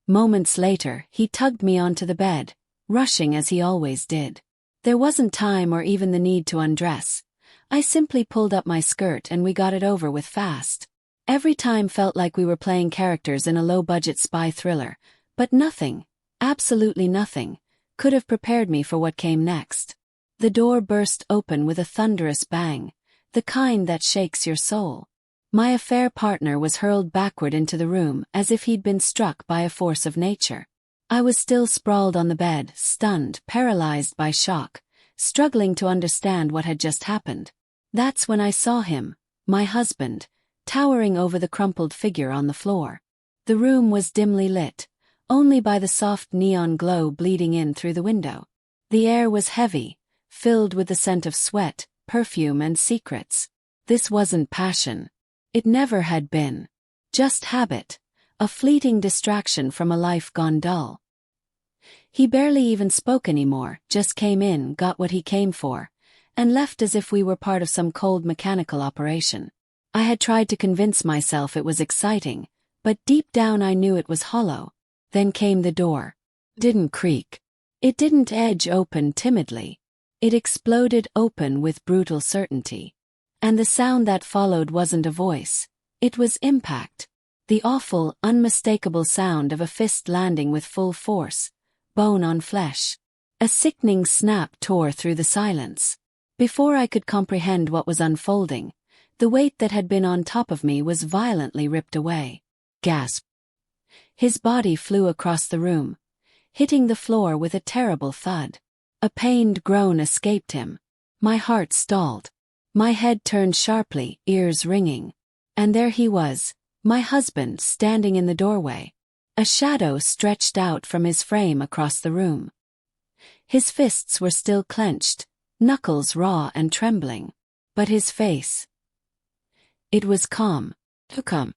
Moments later, he tugged me onto the bed, rushing as he always did. There wasn't time or even the need to undress. I simply pulled up my skirt and we got it over with fast. Every time felt like we were playing characters in a low-budget spy thriller, but nothing, absolutely nothing, could have prepared me for what came next. The door burst open with a thunderous bang, the kind that shakes your soul. My affair partner was hurled backward into the room as if he'd been struck by a force of nature. I was still sprawled on the bed, stunned, paralyzed by shock, struggling to understand what had just happened. That's when I saw him, my husband, towering over the crumpled figure on the floor. The room was dimly lit, only by the soft neon glow bleeding in through the window. The air was heavy, filled with the scent of sweat, perfume and secrets. This wasn't passion. It never had been. Just habit, a fleeting distraction from a life gone dull. He barely even spoke anymore, just came in, got what he came for, and left as if we were part of some cold mechanical operation. I had tried to convince myself it was exciting, but deep down I knew it was hollow. Then came the door. Didn't creak. It didn't edge open timidly. It exploded open with brutal certainty. And the sound that followed wasn't a voice. It was impact. The awful, unmistakable sound of a fist landing with full force, bone on flesh. A sickening snap tore through the silence. Before I could comprehend what was unfolding, the weight that had been on top of me was violently ripped away. Gasp. His body flew across the room, hitting the floor with a terrible thud. A pained groan escaped him. My heart stalled. My head turned sharply, ears ringing. And there he was, my husband, standing in the doorway. A shadow stretched out from his frame across the room. His fists were still clenched, knuckles raw and trembling. But his face, it was calm. Calm.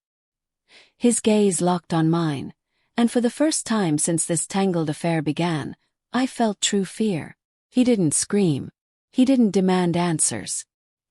His gaze locked on mine, and for the first time since this tangled affair began, I felt true fear. He didn't scream. He didn't demand answers.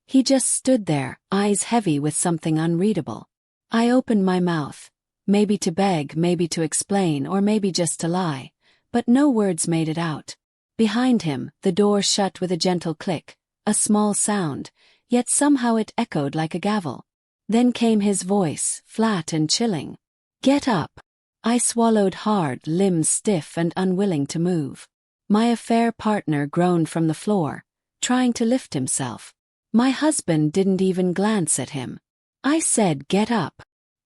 He just stood there, eyes heavy with something unreadable. I opened my mouth, maybe to beg, maybe to explain, or maybe just to lie, but no words made it out. Behind him, the door shut with a gentle click, a small sound, yet somehow it echoed like a gavel. Then came his voice, flat and chilling. "Get up." I swallowed hard, limbs stiff and unwilling to move. My affair partner groaned from the floor, trying to lift himself. My husband didn't even glance at him. I said, "Get up."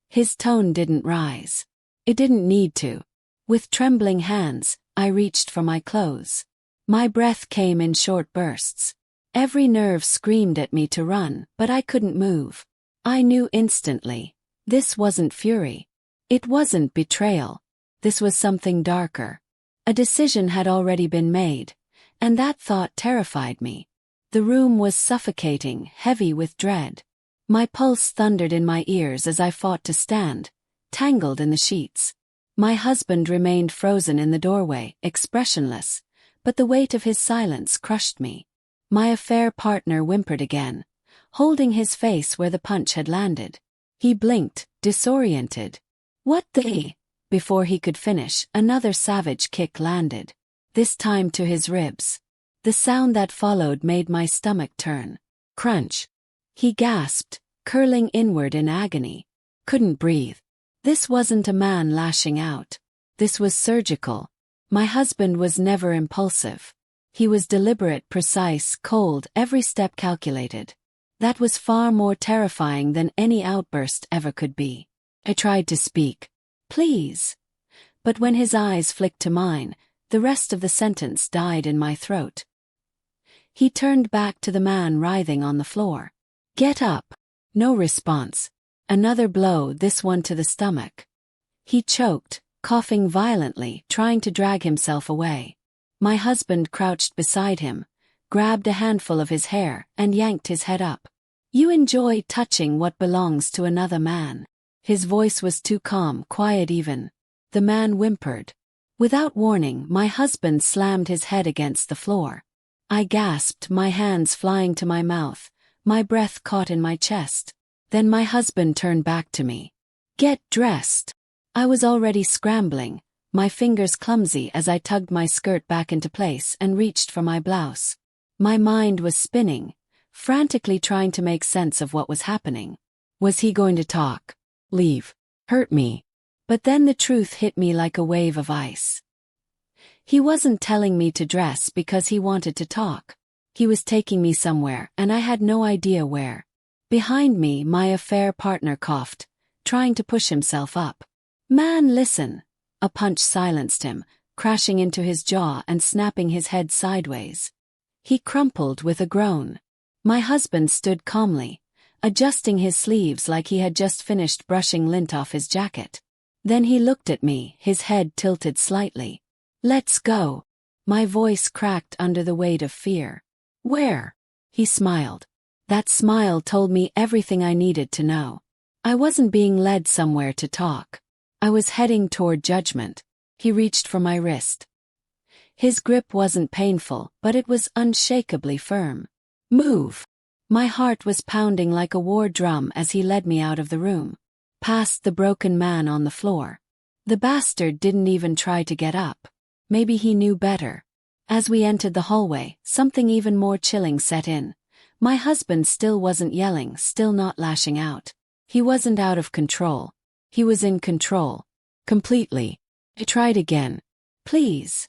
His tone didn't rise. It didn't need to. With trembling hands, I reached for my clothes. My breath came in short bursts. Every nerve screamed at me to run, but I couldn't move. I knew instantly. This wasn't fury. It wasn't betrayal. This was something darker. A decision had already been made, and that thought terrified me. The room was suffocating, heavy with dread. My pulse thundered in my ears as I fought to stand, tangled in the sheets. My husband remained frozen in the doorway, expressionless, but the weight of his silence crushed me. My affair partner whimpered again, holding his face where the punch had landed. He blinked, disoriented. "What the?" Before he could finish, another savage kick landed, this time to his ribs. The sound that followed made my stomach turn. Crunch. He gasped, curling inward in agony. Couldn't breathe. This wasn't a man lashing out. This was surgical. My husband was never impulsive. He was deliberate, precise, cold, every step calculated. That was far more terrifying than any outburst ever could be. I tried to speak. "Please." But when his eyes flicked to mine, the rest of the sentence died in my throat. He turned back to the man writhing on the floor. "Get up." No response. Another blow, this one to the stomach. He choked, coughing violently, trying to drag himself away. My husband crouched beside him, grabbed a handful of his hair, and yanked his head up. "You enjoy touching what belongs to another man." His voice was too calm, quiet even. The man whimpered. Without warning, my husband slammed his head against the floor. I gasped, my hands flying to my mouth, my breath caught in my chest. Then my husband turned back to me. "Get dressed." I was already scrambling, my fingers clumsy as I tugged my skirt back into place and reached for my blouse. My mind was spinning, frantically trying to make sense of what was happening. Was he going to talk? Leave? Hurt me? But then the truth hit me like a wave of ice. He wasn't telling me to dress because he wanted to talk. He was taking me somewhere, and I had no idea where. Behind me, my affair partner coughed, trying to push himself up. Man, listen. A punch silenced him, crashing into his jaw and snapping his head sideways. He crumpled with a groan. My husband stood calmly, adjusting his sleeves like he had just finished brushing lint off his jacket. Then he looked at me, his head tilted slightly. Let's go. My voice cracked under the weight of fear. Where? He smiled. That smile told me everything I needed to know. I wasn't being led somewhere to talk. I was heading toward judgment. He reached for my wrist. His grip wasn't painful, but it was unshakably firm. Move! My heart was pounding like a war drum as he led me out of the room, past the broken man on the floor. The bastard didn't even try to get up. Maybe he knew better. As we entered the hallway, something even more chilling set in. My husband still wasn't yelling, still not lashing out. He wasn't out of control. He was in control. Completely. I tried again. Please.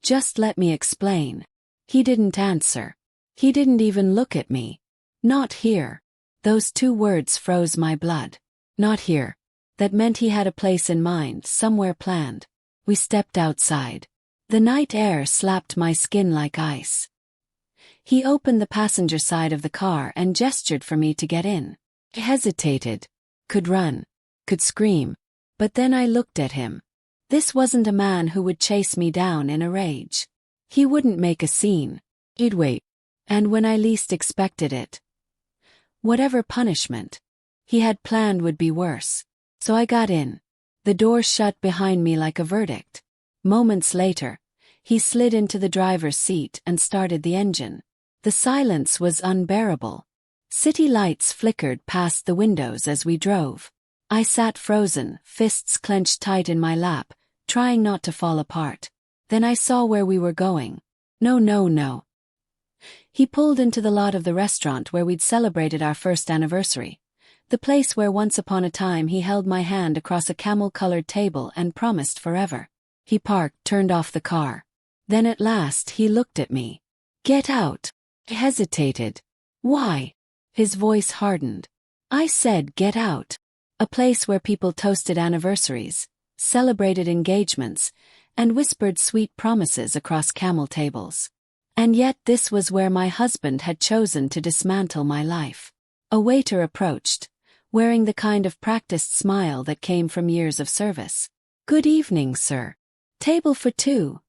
Just let me explain. He didn't answer. He didn't even look at me. Not here. Those two words froze my blood. Not here. That meant he had a place in mind, somewhere planned. We stepped outside. The night air slapped my skin like ice. He opened the passenger side of the car and gestured for me to get in. I hesitated. Could run. Could scream. But then I looked at him. This wasn't a man who would chase me down in a rage. He wouldn't make a scene. He'd wait. And when I least expected it. Whatever punishment he had planned would be worse. So I got in. The door shut behind me like a verdict. Moments later, he slid into the driver's seat and started the engine. The silence was unbearable. City lights flickered past the windows as we drove. I sat frozen, fists clenched tight in my lap, trying not to fall apart. Then I saw where we were going. No. He pulled into the lot of the restaurant where we'd celebrated our first anniversary. The place where once upon a time he held my hand across a camel-colored table and promised forever. He parked, turned off the car. Then at last he looked at me. Get out. I hesitated. Why? His voice hardened. I said get out. A place where people toasted anniversaries, celebrated engagements, and whispered sweet promises across camel tables. And yet this was where my husband had chosen to dismantle my life. A waiter approached, wearing the kind of practiced smile that came from years of service. Good evening, sir. Table for two.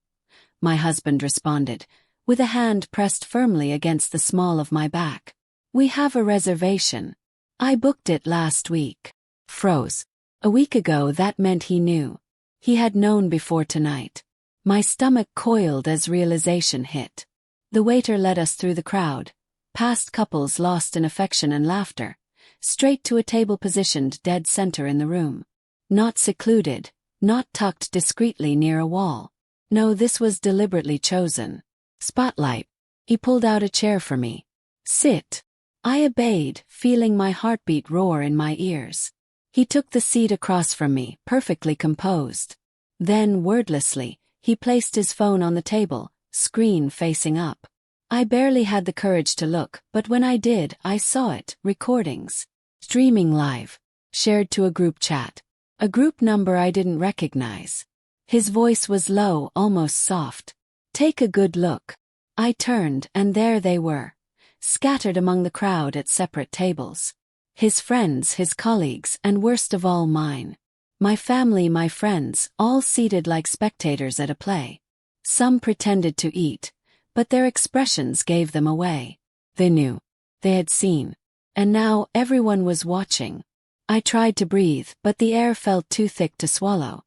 My husband responded, with a hand pressed firmly against the small of my back. We have a reservation. I booked it last week. Froze. A week ago that meant he knew. He had known before tonight. My stomach coiled as realization hit. The waiter led us through the crowd, past couples lost in affection and laughter, straight to a table positioned dead center in the room. Not secluded, not tucked discreetly near a wall. No, this was deliberately chosen. Spotlight. He pulled out a chair for me. Sit. I obeyed, feeling my heartbeat roar in my ears. He took the seat across from me, perfectly composed. Then, wordlessly, he placed his phone on the table, screen facing up. I barely had the courage to look, but when I did, I saw it, recordings. Streaming live. Shared to a group chat. A group number I didn't recognize. His voice was low, almost soft. Take a good look. I turned, and there they were, scattered among the crowd at separate tables. His friends, his colleagues, and worst of all mine. My family, my friends, all seated like spectators at a play. Some pretended to eat, but their expressions gave them away. They knew. They had seen. And now everyone was watching. I tried to breathe, but the air felt too thick to swallow.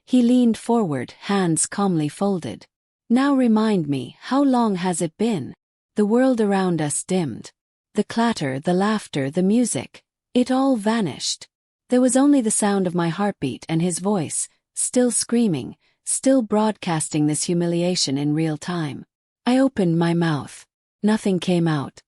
He leaned forward, hands calmly folded. Now remind me, how long has it been? The world around us dimmed. The clatter, the laughter, the music, it all vanished. There was only the sound of my heartbeat and his voice, still screaming, still broadcasting this humiliation in real time. I opened my mouth. Nothing came out.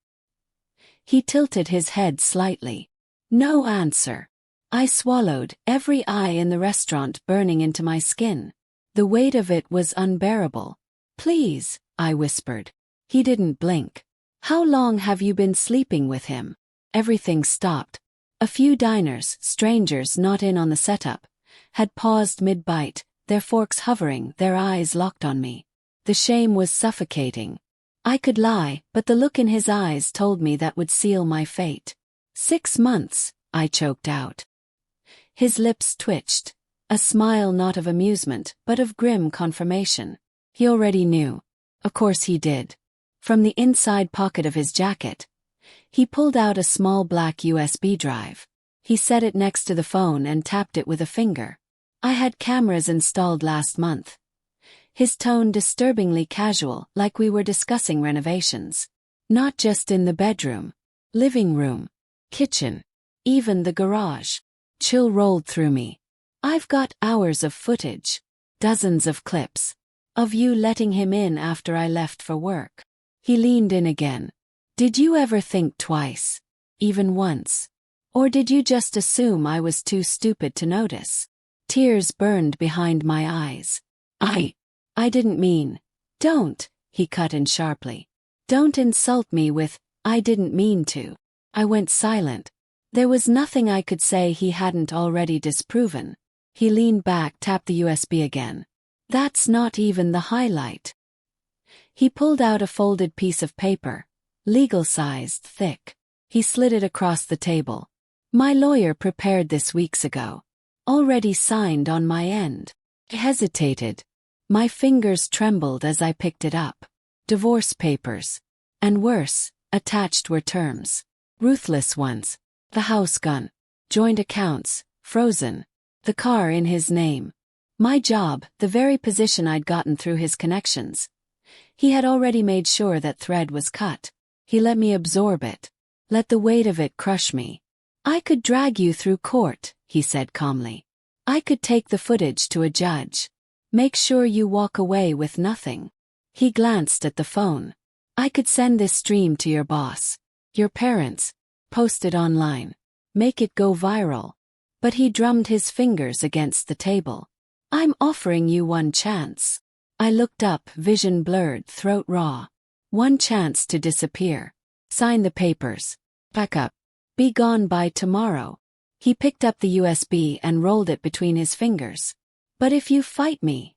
He tilted his head slightly. No answer. I swallowed, every eye in the restaurant burning into my skin. The weight of it was unbearable. Please, I whispered. He didn't blink. How long have you been sleeping with him? Everything stopped. A few diners, strangers not in on the setup, had paused mid-bite, their forks hovering, their eyes locked on me. The shame was suffocating. I could lie, but the look in his eyes told me that would seal my fate. 6 months, I choked out. His lips twitched, a smile not of amusement, but of grim confirmation. He already knew. Of course he did. From the inside pocket of his jacket, he pulled out a small black USB drive. He set it next to the phone and tapped it with a finger. I had cameras installed last month. His tone disturbingly casual, like we were discussing renovations. Not just in the bedroom, living room, kitchen, even the garage. Chill rolled through me. I've got hours of footage, dozens of clips, of you letting him in after I left for work. He leaned in again. Did you ever think twice? Even once? Or did you just assume I was too stupid to notice? Tears burned behind my eyes. I didn't mean. Don't, he cut in sharply. Don't insult me with, I didn't mean to. I went silent. There was nothing I could say he hadn't already disproven. He leaned back, tapped the USB again. That's not even the highlight. He pulled out a folded piece of paper, legal-sized, thick. He slid it across the table. My lawyer prepared this weeks ago. Already signed on my end. I hesitated. My fingers trembled as I picked it up. Divorce papers. And worse, attached were terms. Ruthless ones. The house gone. Joint accounts, frozen. The car in his name. My job, the very position I'd gotten through his connections. He had already made sure that thread was cut. He let me absorb it. Let the weight of it crush me. I could drag you through court, he said calmly. I could take the footage to a judge. Make sure you walk away with nothing. He glanced at the phone. I could send this stream to your boss. Your parents. Post it online. Make it go viral. But he drummed his fingers against the table. I'm offering you one chance. I looked up, vision blurred, throat raw. One chance to disappear. Sign the papers. Pack up. Be gone by tomorrow. He picked up the USB and rolled it between his fingers. But if you fight me,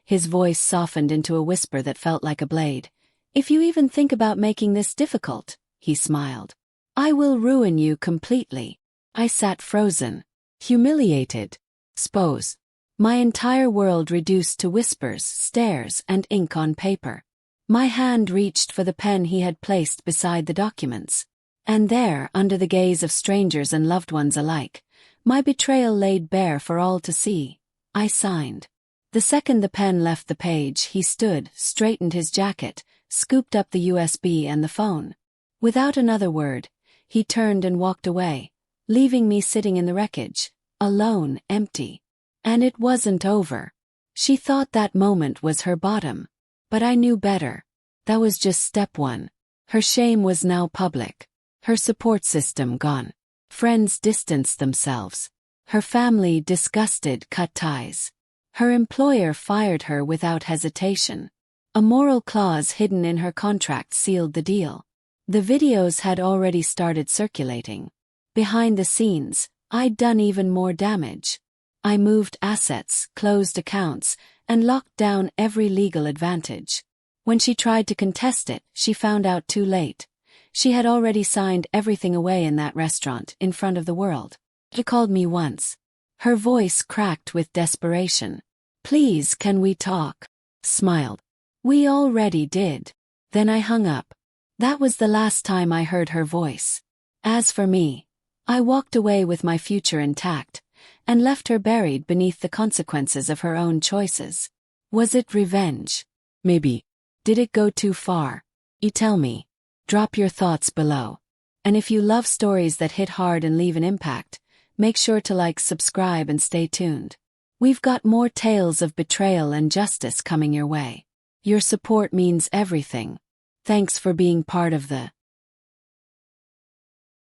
his voice softened into a whisper that felt like a blade. If you even think about making this difficult, he smiled, I will ruin you completely. I sat frozen, humiliated, suppose. My entire world reduced to whispers, stares, and ink on paper. My hand reached for the pen he had placed beside the documents. And there, under the gaze of strangers and loved ones alike, my betrayal laid bare for all to see. I signed. The second the pen left the page, he stood, straightened his jacket, scooped up the USB and the phone. Without another word, he turned and walked away, leaving me sitting in the wreckage, alone, empty. And it wasn't over. She thought that moment was her bottom. But I knew better. That was just step one. Her shame was now public. Her support system gone. Friends distanced themselves. Her family, disgusted, cut ties. Her employer fired her without hesitation. A moral clause hidden in her contract sealed the deal. The videos had already started circulating. Behind the scenes, I'd done even more damage. I moved assets, closed accounts, and locked down every legal advantage. When she tried to contest it, she found out too late. She had already signed everything away in that restaurant, in front of the world. She called me once. Her voice cracked with desperation. Please, can we talk? Smiled. We already did. Then I hung up. That was the last time I heard her voice. As for me, I walked away with my future intact, and left her buried beneath the consequences of her own choices. Was it revenge? Maybe. Did it go too far? You tell me. Drop your thoughts below. And if you love stories that hit hard and leave an impact, make sure to like, subscribe, and stay tuned. We've got more tales of betrayal and justice coming your way. Your support means everything. Thanks for being part of the